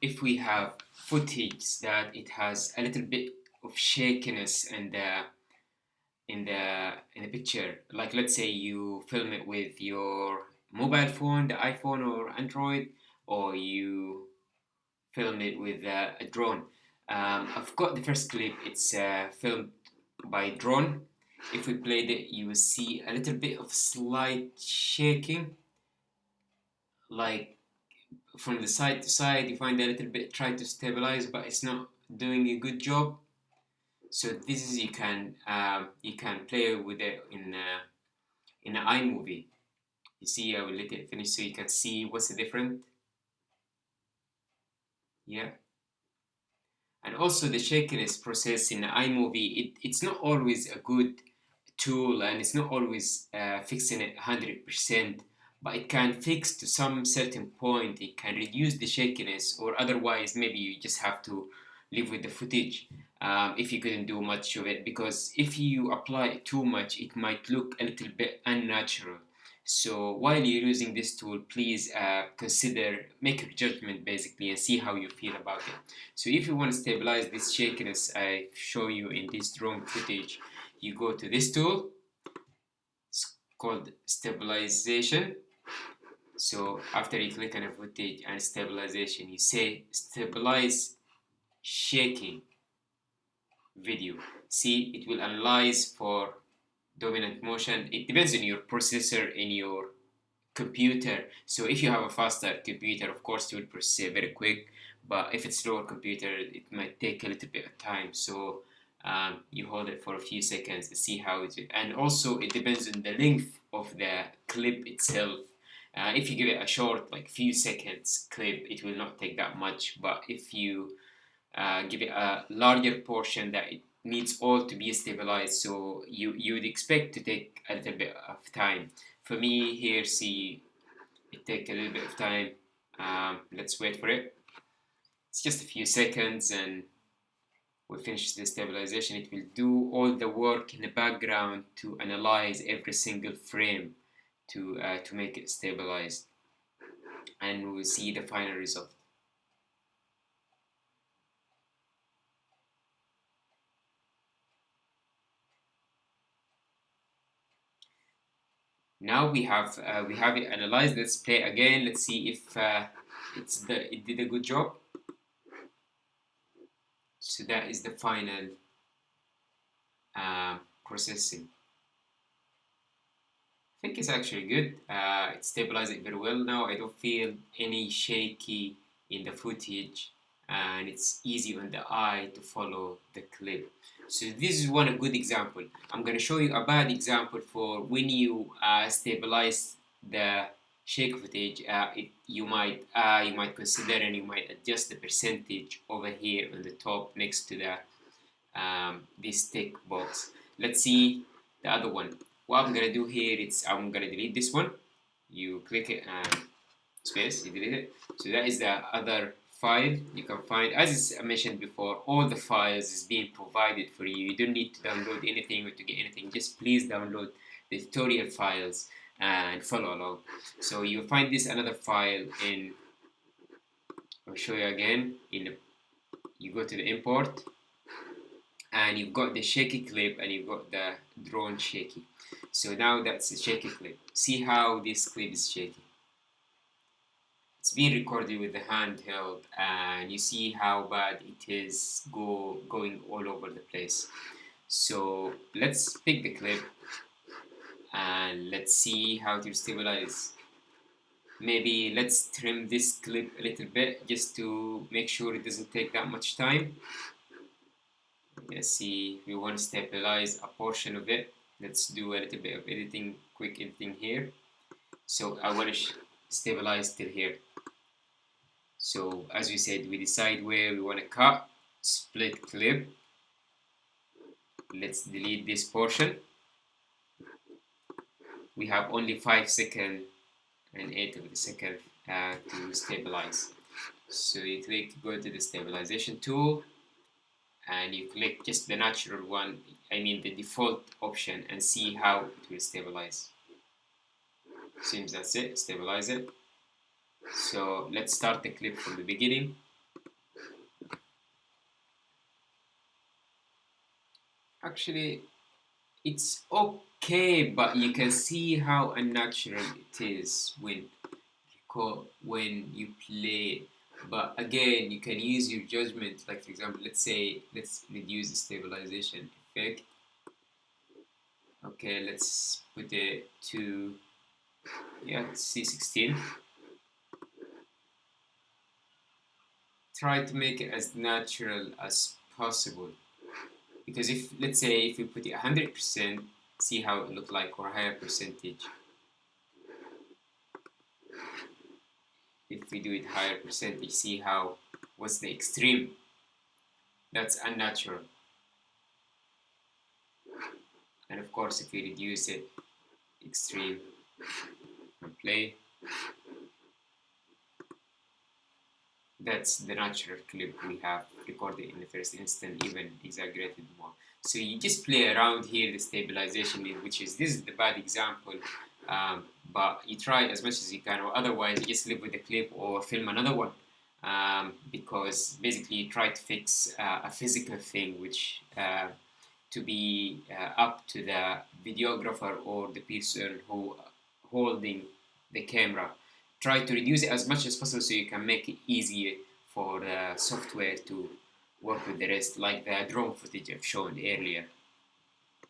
if we have footage that it has a little bit of shakiness in the picture, like let's say you film it with your mobile phone, the iPhone or Android, or you film it with a drone. I've got the first clip. It's filmed by drone. If we played it, you will see a little bit of slight shaking, like from the side to side. You find a little bit try to stabilize, but it's not doing a good job. So this is you can play with it in iMovie. You see, I will let it finish so you can see what's the difference. Yeah. And also the shakiness process in iMovie, it's not always a good tool, and it's not always fixing it 100%, but it can fix to some certain point. It can reduce the shakiness, or otherwise maybe you just have to live with the footage if you couldn't do much of it, because if you apply it too much it might look a little bit unnatural. So while you're using this tool, please consider, make a judgment basically, and see how you feel about it. So if you want to stabilize this shakiness I show you in this drone footage, you go to this tool. It's called stabilization. So after you click on a footage and stabilization, you say stabilize shaking video. See, it will analyze for dominant motion. It depends on your processor in your computer. So if you have a faster computer, of course it will process very quick, but if it's slower computer it might take a little bit of time. So you hold it for a few seconds to see how it is. And also it depends on the length of the clip itself. If you give it a short, like few seconds clip, it will not take that much, but if you give it a larger portion that it needs all to be stabilized, so you would expect to take a little bit of time. For me here, see, it take a little bit of time. Let's wait for it. It's just a few seconds and we finish the stabilization. It will do all the work in the background to analyze every single frame to make it stabilized, and we'll see the final result. Now we have it analyzed. Let's play again. Let's see if it did a good job. So that is the final processing. I think it's actually good. It stabilized it very well now. I don't feel any shaky in the footage, and it's easy on the eye to follow the clip. So this is one good example. I'm going to show you a bad example for when you stabilize the shake footage. You might consider, and you might adjust the percentage over here on the top next to the this tick box. Let's see the other one. What I'm gonna do here is I'm gonna delete this one. You click it and space, you delete it. So that is the other file you can find. As I mentioned before, all the files is being provided for you. You don't need to download anything or to get anything. Just please download the tutorial files and follow along. So you'll find this another file in, I'll show you again, you go to the import, and you've got the shaky clip and you've got the drone shaky. So now that's the shaky clip. See how this clip is shaky. It's being recorded with the handheld, and you see how bad it is going all over the place. So let's pick the clip and let's see how to stabilize. Maybe let's trim this clip a little bit just to make sure it doesn't take that much time. Let's see, we want to stabilize a portion of it. Let's do a little bit of editing, quick editing here. So I want to stabilize till here. So as we said, we decide where we want to cut, split clip. Let's delete this portion. We have only 5 seconds and 8 of the second to stabilize. So you click, go to the stabilization tool, and you click just the natural one, I mean the default option, and see how it will stabilize. Seems that's it, stabilize it. So let's start the clip from the beginning. Actually, it's okay, but you can see how unnatural it is when you play. But again, you can use your judgment. Like for example, let's reduce the stabilization effect. Okay, let's put it to, yeah, C16. Try to make it as natural as possible. Because if, let's say, if we put it 100%, see how it look like, or higher percentage. If we do it higher percentage, see how, what's the extreme? That's unnatural. And of course, if we reduce it, extreme, and play, that's the natural clip we have recorded in the first instant, even exaggerated more. So you just play around here the stabilization, which is, this is the bad example, but you try as much as you can, or otherwise you just live with the clip or film another one, because basically you try to fix a physical thing, which to be up to the videographer or the person who holding the camera. Try to reduce it as much as possible so you can make it easier for the software to work with the rest, like the drone footage I've shown earlier.